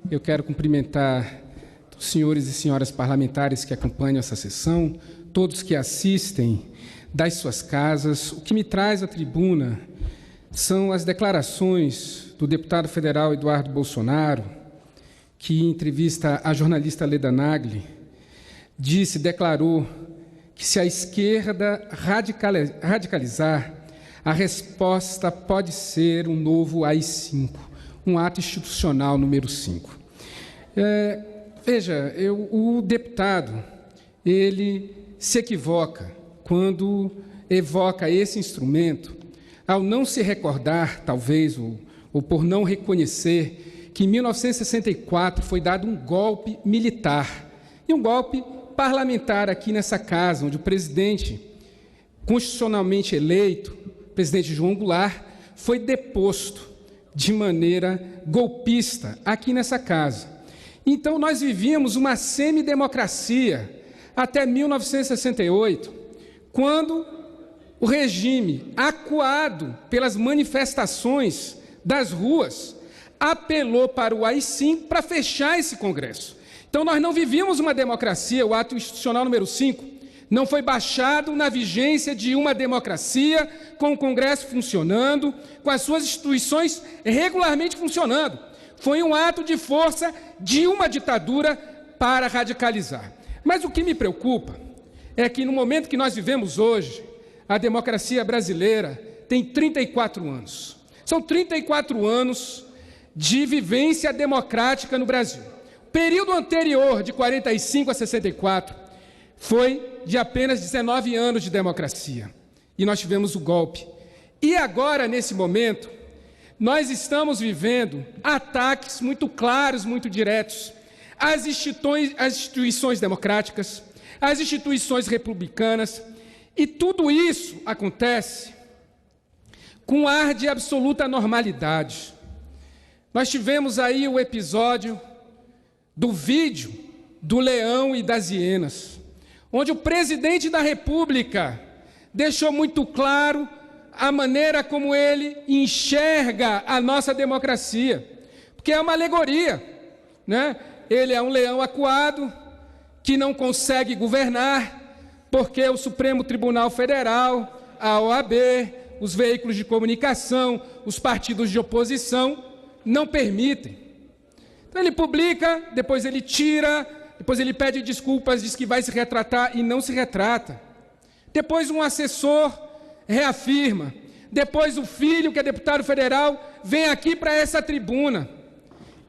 Eu quero cumprimentar os senhores e senhoras parlamentares que acompanham essa sessão, todos que assistem das suas casas. O que me traz à tribuna são as declarações do deputado federal Eduardo Bolsonaro, que, em entrevista à jornalista Leda Nagli, declarou que se a esquerda radicalizar, a resposta pode ser um novo AI-5, um ato institucional número 5. Veja, o deputado, ele se equivoca quando evoca esse instrumento, ao não se recordar, talvez, ou por não reconhecer, que em 1964 foi dado um golpe militar, e um golpe parlamentar aqui nessa casa, onde o presidente constitucionalmente eleito, o presidente João Goulart, foi deposto de maneira golpista aqui nessa casa. Então, nós vivíamos uma semidemocracia até 1968, quando o regime, acuado pelas manifestações das ruas, apelou para o AI-5 para fechar esse Congresso. Então, nós não vivíamos uma democracia, o ato institucional número 5 não foi baixado na vigência de uma democracia, com o Congresso funcionando, com as suas instituições regularmente funcionando. Foi um ato de força de uma ditadura para radicalizar. Mas o que me preocupa é que, no momento que nós vivemos hoje, a democracia brasileira tem 34 anos. São 34 anos de vivência democrática no Brasil. O período anterior, de 45 a 64, foi de apenas 19 anos de democracia. E nós tivemos o golpe. E agora, nesse momento, nós estamos vivendo ataques muito claros, muito diretos às instituições democráticas, às instituições republicanas, e tudo isso acontece com um ar de absoluta normalidade. Nós tivemos aí o episódio do vídeo do leão e das hienas, onde o presidente da República deixou muito claro a maneira como ele enxerga a nossa democracia, porque é uma alegoria, né? Ele é um leão acuado que não consegue governar porque o Supremo Tribunal Federal, a OAB, os veículos de comunicação, os partidos de oposição não permitem. Então ele publica, depois ele tira, depois ele pede desculpas, diz que vai se retratar e não se retrata. Depois um assessor reafirma. Depois o filho, que é deputado federal, vem aqui para essa tribuna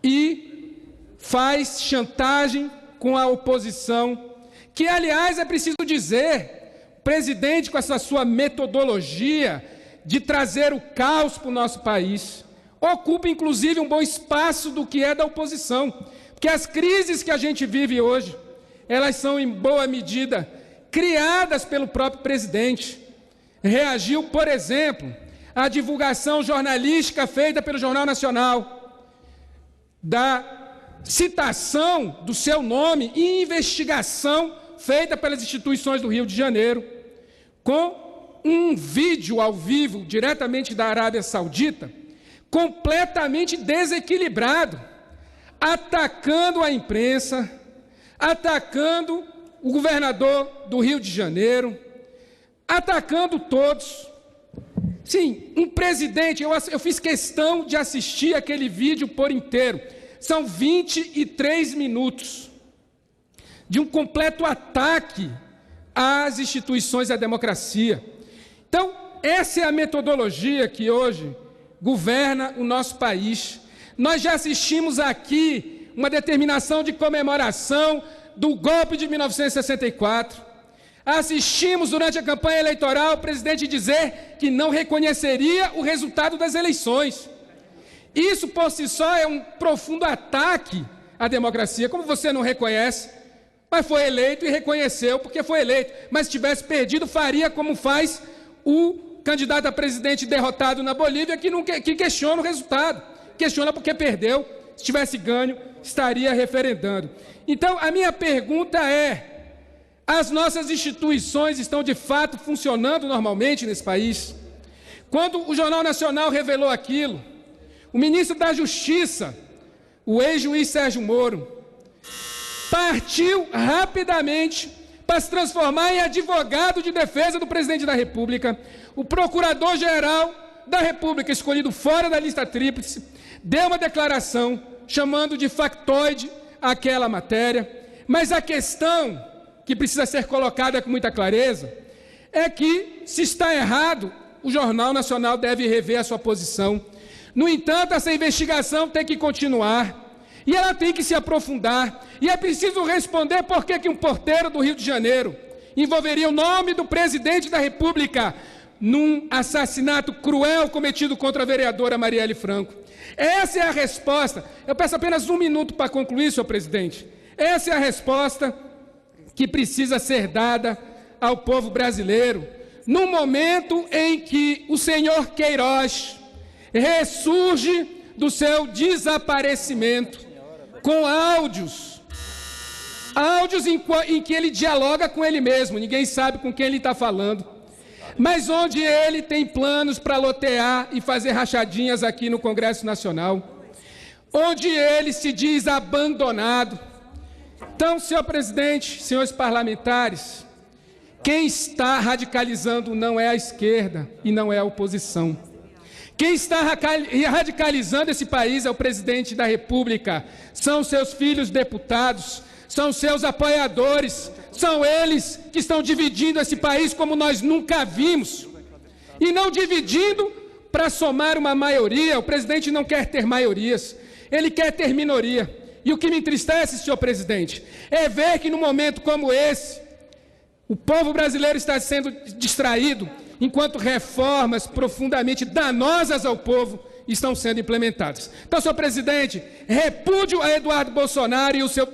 e faz chantagem com a oposição, que, aliás, é preciso dizer, o presidente, com essa sua metodologia de trazer o caos para o nosso país, ocupa, inclusive, um bom espaço do que é da oposição. Porque as crises que a gente vive hoje, elas são, em boa medida, criadas pelo próprio presidente. Reagiu, por exemplo, à divulgação jornalística feita pelo Jornal Nacional, da citação do seu nome e investigação feita pelas instituições do Rio de Janeiro, com um vídeo ao vivo, diretamente da Arábia Saudita, completamente desequilibrado, atacando a imprensa, atacando o governador do Rio de Janeiro, atacando todos. Sim, um presidente, eu fiz questão de assistir aquele vídeo por inteiro. São 23 minutos de um completo ataque às instituições e à democracia. Então, essa é a metodologia que hoje governa o nosso país. Nós já assistimos aqui uma determinação de comemoração do golpe de 1964. Assistimos durante a campanha eleitoral o presidente dizer que não reconheceria o resultado das eleições. Isso por si só é um profundo ataque à democracia. Como você não reconhece, mas foi eleito e reconheceu porque foi eleito. Mas se tivesse perdido, faria como faz o candidato a presidente derrotado na Bolívia, que questiona o resultado. Questiona porque perdeu. Se tivesse ganho, estaria referendando. Então, a minha pergunta é: as nossas instituições estão de fato funcionando normalmente nesse país? Quando o Jornal Nacional revelou aquilo, o ministro da Justiça o ex-juiz Sérgio Moro, partiu rapidamente para se transformar em advogado de defesa do presidente da República. O procurador-geral da República, escolhido fora da lista tríplice, deu uma declaração chamando de factoide aquela matéria. Mas a questão que precisa ser colocada com muita clareza é que, se está errado, o Jornal Nacional deve rever a sua posição. No entanto, essa investigação tem que continuar e ela tem que se aprofundar. E é preciso responder por que um porteiro do Rio de Janeiro envolveria o nome do presidente da República num assassinato cruel cometido contra a vereadora Marielle Franco. Essa é a resposta. Eu peço apenas 1 minuto para concluir, senhor presidente. Essa é a resposta que precisa ser dada ao povo brasileiro, no momento em que o senhor Queiroz ressurge do seu desaparecimento, com áudios em que ele dialoga com ele mesmo, ninguém sabe com quem ele está falando, mas onde ele tem planos para lotear e fazer rachadinhas aqui no Congresso Nacional, onde ele se diz abandonado. Então, senhor presidente, senhores parlamentares, quem está radicalizando não é a esquerda e não é a oposição. Quem está radicalizando esse país é o presidente da República, são seus filhos deputados, são seus apoiadores, são eles que estão dividindo esse país como nós nunca vimos. E não dividindo para somar uma maioria. O presidente não quer ter maiorias, ele quer ter minoria. E o que me entristece, senhor presidente, é ver que num momento como esse, o povo brasileiro está sendo distraído, enquanto reformas profundamente danosas ao povo estão sendo implementadas. Então, senhor presidente, repúdio a Eduardo Bolsonaro e o seu...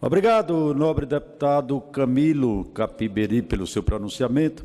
Obrigado, nobre deputado Camilo Capiberi, pelo seu pronunciamento.